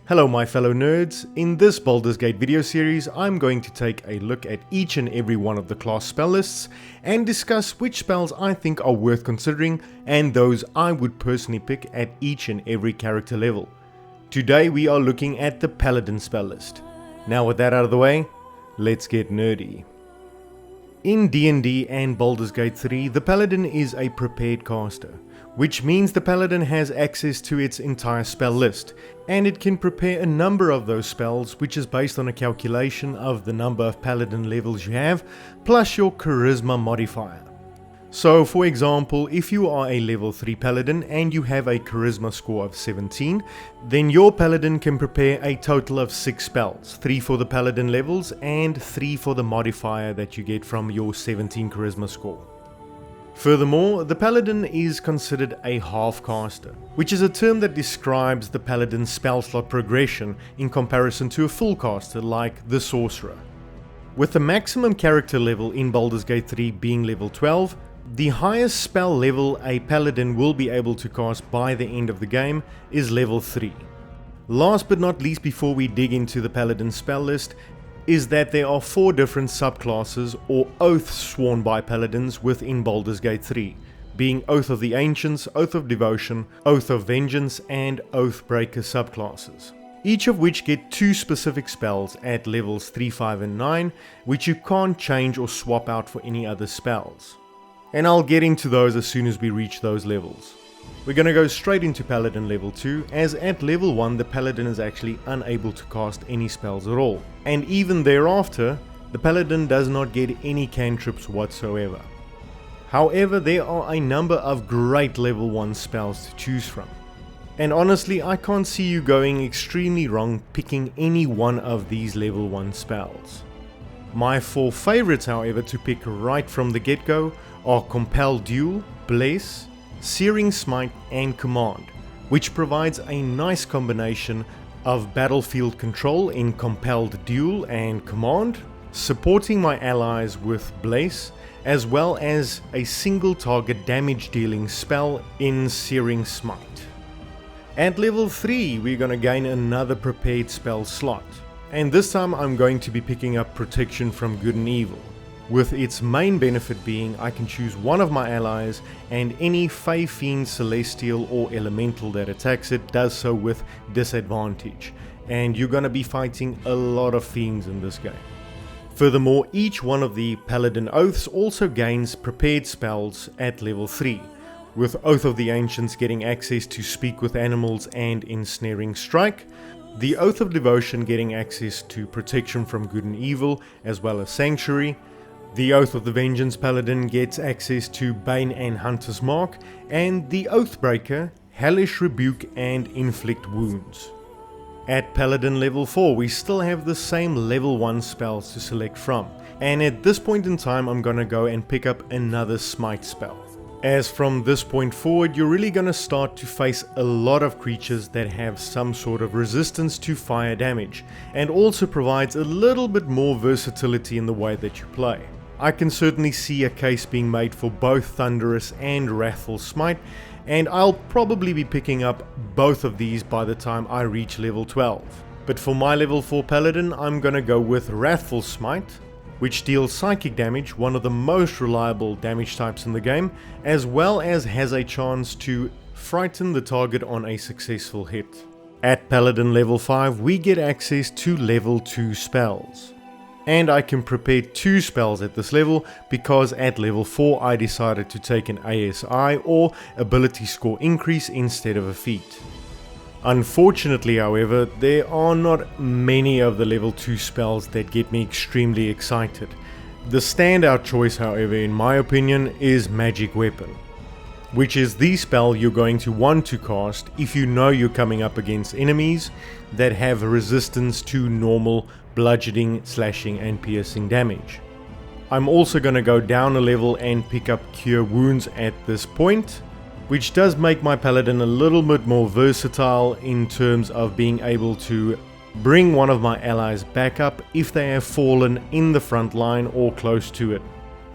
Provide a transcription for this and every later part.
Hello my fellow nerds, in this Baldur's Gate video series I'm going to take a look at each and every one of the class spell lists and discuss which spells I think are worth considering and those I would personally pick at each and every character level. Today we are looking at the Paladin spell list. Now with that out of the way, let's get nerdy. In D&D and Baldur's Gate 3, the Paladin is a prepared caster, which means the Paladin has access to its entire spell list, and it can prepare a number of those spells, which is based on a calculation of the number of Paladin levels you have, plus your Charisma modifier. So for example, if you are a level 3 Paladin and you have a Charisma score of 17, then your Paladin can prepare a total of 6 spells, 3 for the Paladin levels and 3 for the modifier that you get from your 17 Charisma score. Furthermore, the Paladin is considered a half-caster, which is a term that describes the Paladin's spell slot progression in comparison to a full caster like the Sorcerer. With the maximum character level in Baldur's Gate 3 being level 12, the highest spell level a Paladin will be able to cast by the end of the game is level 3. Last but not least, before we dig into the Paladin spell list, is that there are 4 different subclasses or oaths sworn by Paladins within Baldur's Gate 3, being Oath of the Ancients, Oath of Devotion, Oath of Vengeance and Oathbreaker subclasses, each of which get 2 specific spells at levels 3, 5 and 9, which you can't change or swap out for any other spells. And I'll get into those as soon as we reach those levels. We're going to go straight into Paladin level 2, as at level 1 the Paladin is actually unable to cast any spells at all, and even thereafter the Paladin does not get any cantrips whatsoever. However, there are a number of great level 1 spells to choose from, and honestly I can't see you going extremely wrong picking any one of these level 1 spells. My 4 favorites however to pick right from the get-go are Compel Duel, Bless, Searing Smite and Command, which provides a nice combination of battlefield control in Compelled Duel and Command, supporting my allies with Bless, as well as a single target damage dealing spell in Searing Smite. At level 3 we're going to gain another prepared spell slot, and this time I'm going to be picking up Protection from Good and Evil, with its main benefit being I can choose one of my allies and any Fey, Fiend, Celestial or Elemental that attacks it does so with disadvantage, and you're gonna be fighting a lot of Fiends in this game. Furthermore, each one of the Paladin Oaths also gains prepared spells at level 3, with Oath of the Ancients getting access to Speak with Animals and Ensnaring Strike, the Oath of Devotion getting access to Protection from Good and Evil as well as Sanctuary, the Oath of the Vengeance Paladin gets access to Bane and Hunter's Mark, and the Oathbreaker, Hellish Rebuke and Inflict Wounds. At Paladin level 4 we still have the same level 1 spells to select from, and at this point in time I'm gonna go and pick up another Smite spell, as from this point forward you're really gonna start to face a lot of creatures that have some sort of resistance to fire damage, and also provides a little bit more versatility in the way that you play. I can certainly see a case being made for both Thunderous and Wrathful Smite, and I'll probably be picking up both of these by the time I reach level 12. But for my level 4 Paladin I'm gonna go with Wrathful Smite, which deals psychic damage, one of the most reliable damage types in the game, as well as has a chance to frighten the target on a successful hit. At Paladin level 5 we get access to level 2 spells. And I can prepare 2 spells at this level because at level 4 I decided to take an ASI or ability score increase instead of a feat. Unfortunately however, there are not many of the level 2 spells that get me extremely excited. The standout choice however in my opinion is Magic Weapon, which is the spell you're going to want to cast if you know you're coming up against enemies that have resistance to normal bludgeoning, slashing and piercing damage. I'm also going to go down a level and pick up Cure Wounds at this point, which does make my Paladin a little bit more versatile in terms of being able to bring one of my allies back up if they have fallen in the front line or close to it.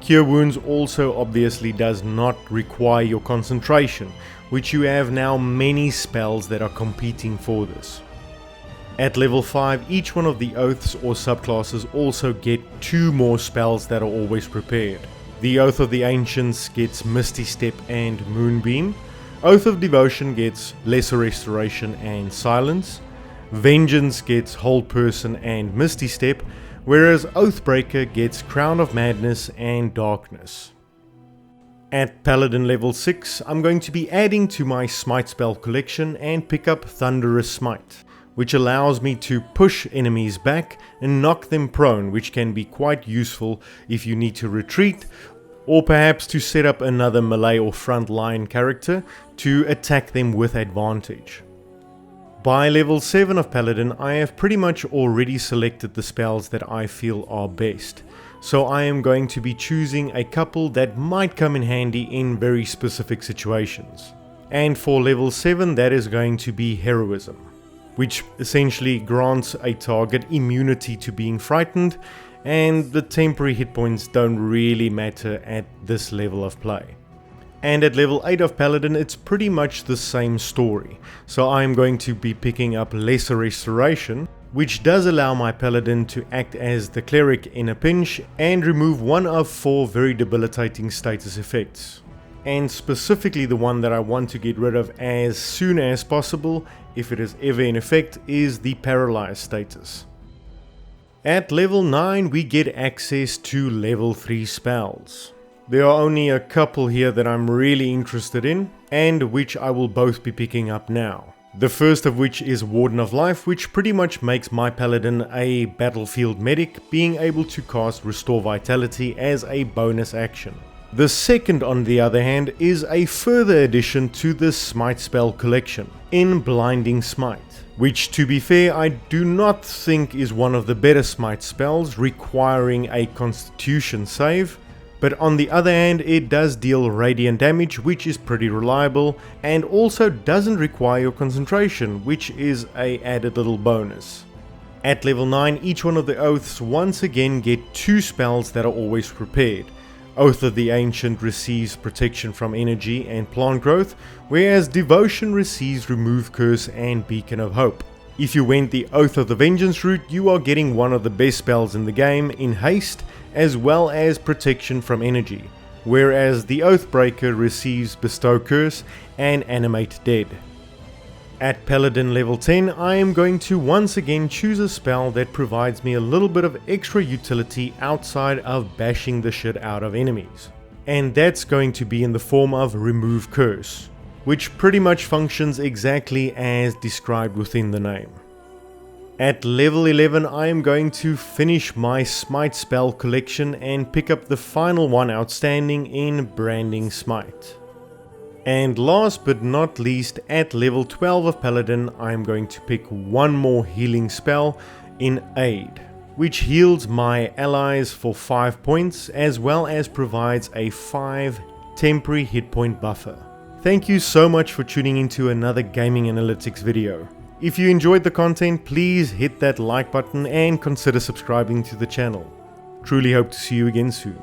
Cure Wounds also obviously does not require your concentration, which you have now many spells that are competing for this. At level 5, each one of the Oaths or subclasses also get 2 more spells that are always prepared. The Oath of the Ancients gets Misty Step and Moonbeam. Oath of Devotion gets Lesser Restoration and Silence. Vengeance gets Hold Person and Misty Step, whereas Oathbreaker gets Crown of Madness and Darkness. At Paladin level 6, I'm going to be adding to my Smite spell collection and pick up Thunderous Smite, which allows me to push enemies back and knock them prone, which can be quite useful if you need to retreat, or perhaps to set up another melee or front line character to attack them with advantage. By level 7 of Paladin, I have pretty much already selected the spells that I feel are best, so I am going to be choosing a couple that might come in handy in very specific situations. And for level 7, that is going to be Heroism, which essentially grants a target immunity to being frightened, and the temporary hit points don't really matter at this level of play. And at level 8 of Paladin, it's pretty much the same story, so I'm going to be picking up Lesser Restoration, which does allow my Paladin to act as the cleric in a pinch and remove one of 4 very debilitating status effects. And specifically the one that I want to get rid of as soon as possible, if it is ever in effect, is the Paralyzed status. At level 9 we get access to level 3 spells. There are only a couple here that I'm really interested in, and which I will both be picking up now. The first of which is Warden of Life, which pretty much makes my Paladin a battlefield medic, being able to cast Restore Vitality as a bonus action. The second, on the other hand, is a further addition to the Smite spell collection, in Blinding Smite, which, to be fair, I do not think is one of the better Smite spells, requiring a Constitution save, but on the other hand it does deal radiant damage, which is pretty reliable, and also doesn't require your concentration, which is a added little bonus. At level 9, each one of the Oaths once again get 2 spells that are always prepared. Oath of the Ancient receives protection from energy and plant growth, whereas Devotion receives Remove Curse and Beacon of Hope. If you went the Oath of the Vengeance route, you are getting one of the best spells in the game in haste, as well as protection from energy, whereas the Oathbreaker receives Bestow Curse and Animate Dead. At Paladin level 10, I am going to once again choose a spell that provides me a little bit of extra utility outside of bashing the shit out of enemies. And that's going to be in the form of Remove Curse, which pretty much functions exactly as described within the name. At level 11, I am going to finish my Smite spell collection and pick up the final one outstanding in Branding Smite. And last but not least, at level 12 of Paladin, I am going to pick one more healing spell in Aid, which heals my allies for 5 points, as well as provides a 5 temporary hit point buffer. Thank you so much for tuning into another Gaming Analytics video. If you enjoyed the content, please hit that like button and consider subscribing to the channel. Truly hope to see you again soon.